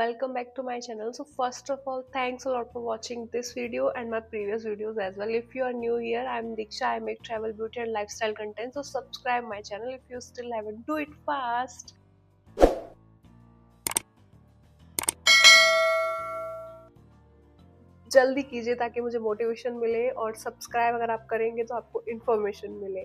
welcome back to my channel. So first of all, thanks a lot for watching this video and my previous videos as well. If you are new here, I'm Diksha. I make travel, beauty and lifestyle content, so subscribe my channel if you still haven't. Do it fast. जल्दी कीजिए ताकि मुझे motivation मिले, और subscribe अगर आप करेंगे तो आपको इन्फॉर्मेशन मिले.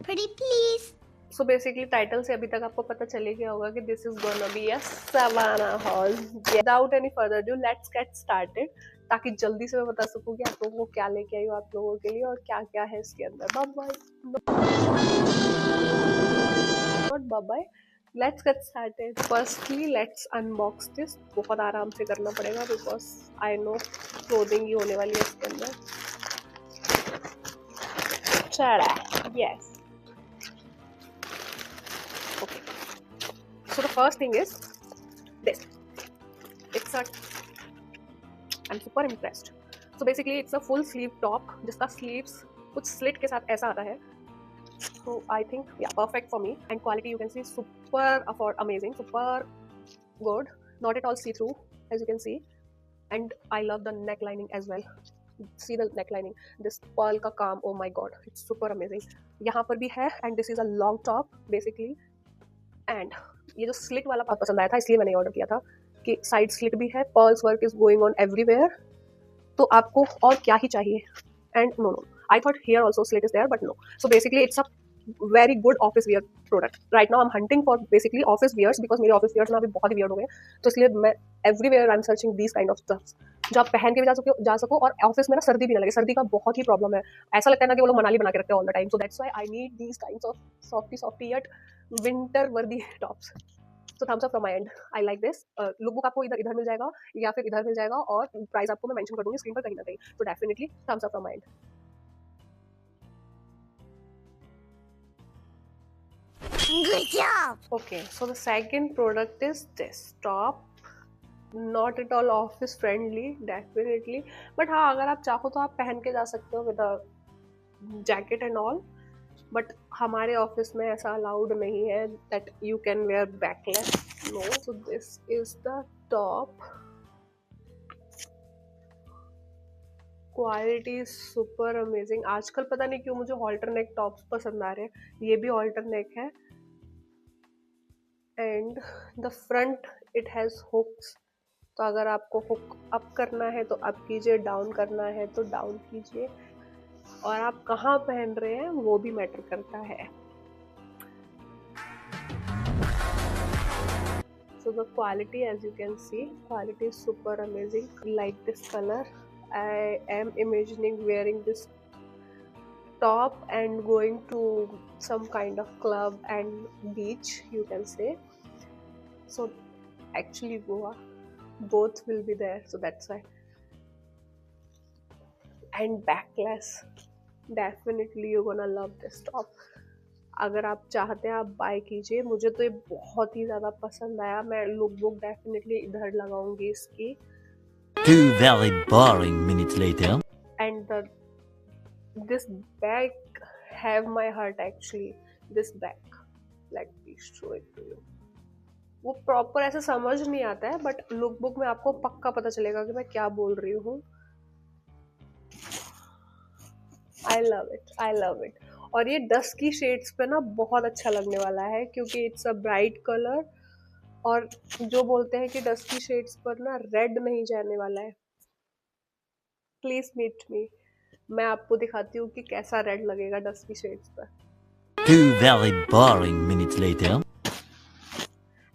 Pretty please. So basically title से अभी तक आपको पता चले गया होगा कि this is gonna be a Savana haul. Without any further ado, let's get started, ताकि जल्दी से मैं बता सकूं कि आप लोगों को क्या लेके आई हूँ आप लोगों के लिए और क्या क्या है इसके अंदर. Bye bye. Let's get started. Firstly let's unbox this. बहुत आराम से करना पड़ेगा बिकॉज आई नो क्लोथिंग ही होने वाली है इसके अंदर. चला, yes. So the first thing is this. It's a, I'm super impressed. So basically it's a full sleeve top जिसका sleeves कुछ slit के साथ ऐसा आता है. So I think yeah, perfect for me. And quality you can see super amazing, super good. Not at all see through as you can see. And I love the neck lining as well. See the neck lining. This pearl का काम, oh my god, it's super amazing. यहाँ पर भी है and this is a long top basically. And ये जो slit वाला बहुत पसंद आया था, इसलिए मैंने ऑर्डर किया था कि साइड स्लिट भी है. Pearls work is going on everywhere. तो आपको और क्या ही चाहिए. And no no, I thought here also slit is there but no. So basically it's a very good office wear product. Right now I am hunting for basically office wears because मेरे office wears ना अभी बहुत ही weird हो गए. तो इसलिए मैं everywhere I am searching these kind of stuffs जो आप पहन के भी जा सको और ऑफिस में ना सर्दी भी ना लगे. सर्दी का बहुत ही प्रॉब्लम है. ऐसा लगता है ना कि वो लोग मनाली बना के रखते हैं all the time. So that's why I need these kinds of softy yet winter worthy tops. तो thumbs up from my end. I like this. Look book आपको इधर मिल जाएगा या फिर इधर मिल जाएगा, और प्राइस आपको मैं मेंशन कर दूंगी स्क्रीन पर कहीं ना कहीं. तो definitely thumbs up from my end. Good job. Okay, so the second product is this top. Not at all office friendly, definitely. But हाँ, अगर आप चाहो तो आप पहन के जा सकते हो with a jacket and all. But हमारे ऑफिस में ऐसा अलाउड नहीं है that you can wear backless. No. So this is the top. Quality super amazing. आजकल पता नहीं क्यों मुझे हॉल्टर नेक टॉप्स पसंद आ रहे हैं. ये भी हॉल्टर नेक है. And the front it has hooks. तो अगर आपको हुक अप करना है तो अप कीजिए, डाउन करना है तो डाउन कीजिए, और आप कहाँ पहन रहे हैं वो भी मैटर करता है. So the quality, as you can see, quality is super amazing. Like this color, I am imagining wearing this top and going to some kind of club and beach, you can say. So actually Goa, both will be there, so that's why. And backless, definitely you're gonna love this top. अगर आप चाहते हैं आप bye कीजिए. मुझे तो ये बहुत ही ज़्यादा पसंद आया. मैं लुक बुक डेफिनेटली इधर लगाऊंगी इसकी. 2 very boring minutes later. And this bag have my heart actually. This bag, let me show it to you. वो प्रॉपर ऐसे समझ नहीं आता है बट लुक बुक में आपको पक्का पता चलेगा कि मैं क्या बोल रही हूँ. I love it, I love it. और ये डस्की शेड्स पे ना बहुत अच्छा लगने वाला है क्योंकि इट्स अ ब्राइट कलर. और जो बोलते हैं कि डस्की शेड्स पर ना रेड नहीं जाने वाला है. प्लीज मीट मी, मैं आपको दिखाती हूँ कि कैसा रेड लगेगा डस्की शेड्स पर. 2 very boring minutes later.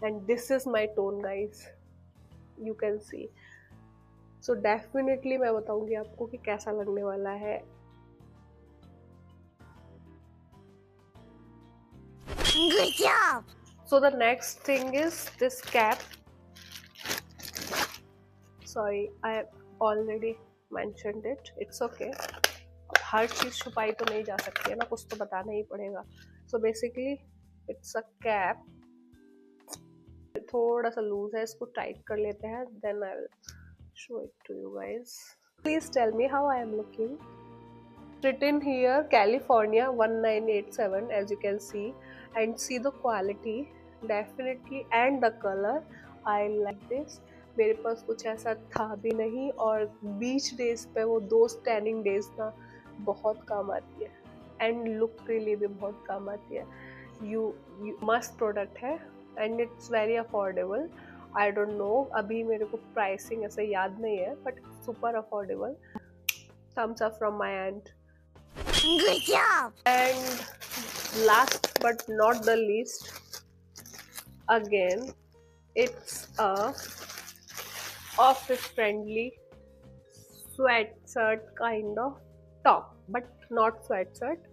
And this is my tone guys, you can see. So definitely मैं बताऊंगी आपको कि कैसा लगने वाला है. Good job. So the next thing is this cap. Sorry, I already mentioned it. It's okay. हर चीज छुपाई तो नहीं जा सकती है ना, कुछ तो बताना ही पड़ेगा. So basically it's a cap. थोड़ा सा लूज है, इसको टाइट कर लेते हैं. Then I will show it to you guys. Please tell me how I am looking. Written here California 1987 as you can see. And see the quality definitely and the color. I like this. मेरे पास कुछ ऐसा था भी नहीं, और बीच days पे वो 2 tanning days ना बहुत काम आती है, एंड लुक के लिए भी बहुत काम आती है। यू मस्त प्रोडक्ट है and it's very affordable. I don't know, अभी मेरे को प्राइसिंग ऐसे याद नहीं है, but super affordable. thumbs up from my end. Good job! And last but not the least, again, it's a office friendly sweatshirt kind of top, but not sweatshirt,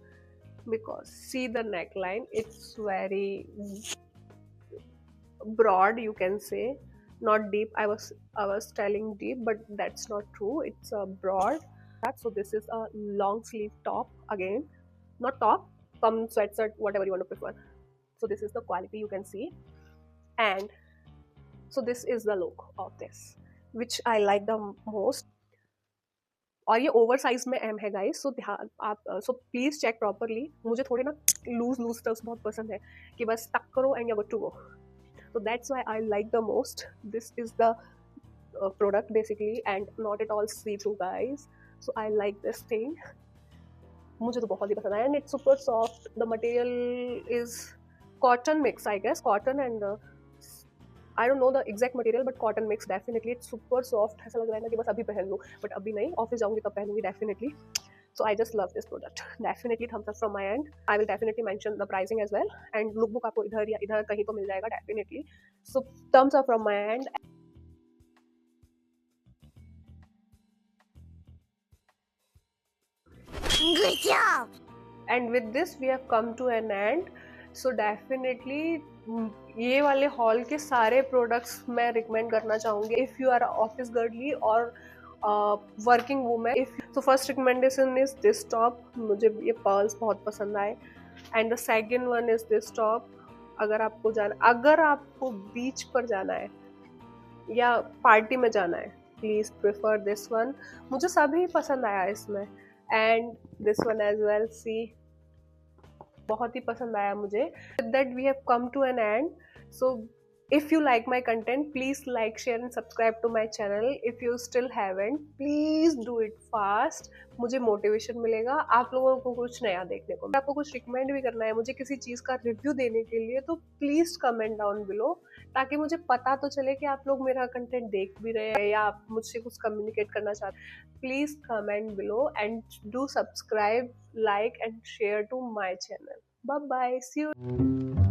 because see the neckline, it's very broad, you can say, not deep. I was telling deep, but that's not true. It's a broad. So this is a long sleeve top, again, not top, some sweatshirt, whatever you want to prefer. So this is the quality, you can see. And so this is the look of this, which I like the most. और ये over size में M है guys, सो ध्यान आप, so please check properly. मुझे थोड़े ना loose terms बहुत पसंद है कि बस टक करो and you good to go, so that's why I like the most. This is the product basically, and not at all see-through guys, so I like this thing. मुझे तो बहुत ही पसंद आया, and it's super soft. The material is cotton mix, I guess, cotton and I don't know the exact material, but cotton mix definitely. It's super soft. ऐसा लग रहा है ना कि बस अभी पहन लूँ, but अभी नहीं, ऑफिस जाऊंगी तब पहनूंगी definitely. So I just love this product. Definitely thumbs up from my end. I will definitely mention the pricing as well. And lookbook आपको इधर या इधर कहीं तो मिल जाएगा definitely. So thumbs up from my end. Good job! And with this we have come to an end. So definitely ये वाले hall के सारे प्रोडक्ट्स मैं रिकमेंड करना चाहूँगी if you are office girly और वर्किंग वूमेन। इफ तो first recommendation is this top, मुझे ये पर्ल्स बहुत पसंद आए। And the second one is this top. अगर आपको बीच पर जाना है या पार्टी में जाना है, प्लीज प्रेफर दिस वन। मुझे सभी पसंद आया इसमें, and this one as well, सी बहुत ही पसंद आया मुझे। That we have come to an end. So if you like my content, please like, share and subscribe to my channel. If you still haven't, please do it fast. मुझे motivation मिलेगा आप लोगों को कुछ नया देखने को। आपको कुछ रिकमेंड भी करना है मुझे किसी चीज़ का रिव्यू देने के लिए, तो प्लीज़ कमेंट डाउन बिलो, ताकि मुझे पता तो चले कि आप लोग मेरा कंटेंट देख भी रहे हैं या आप मुझसे कुछ कम्युनिकेट करना चाहते हैं। Please comment below and do subscribe, like and share to my channel. Bye bye, see you.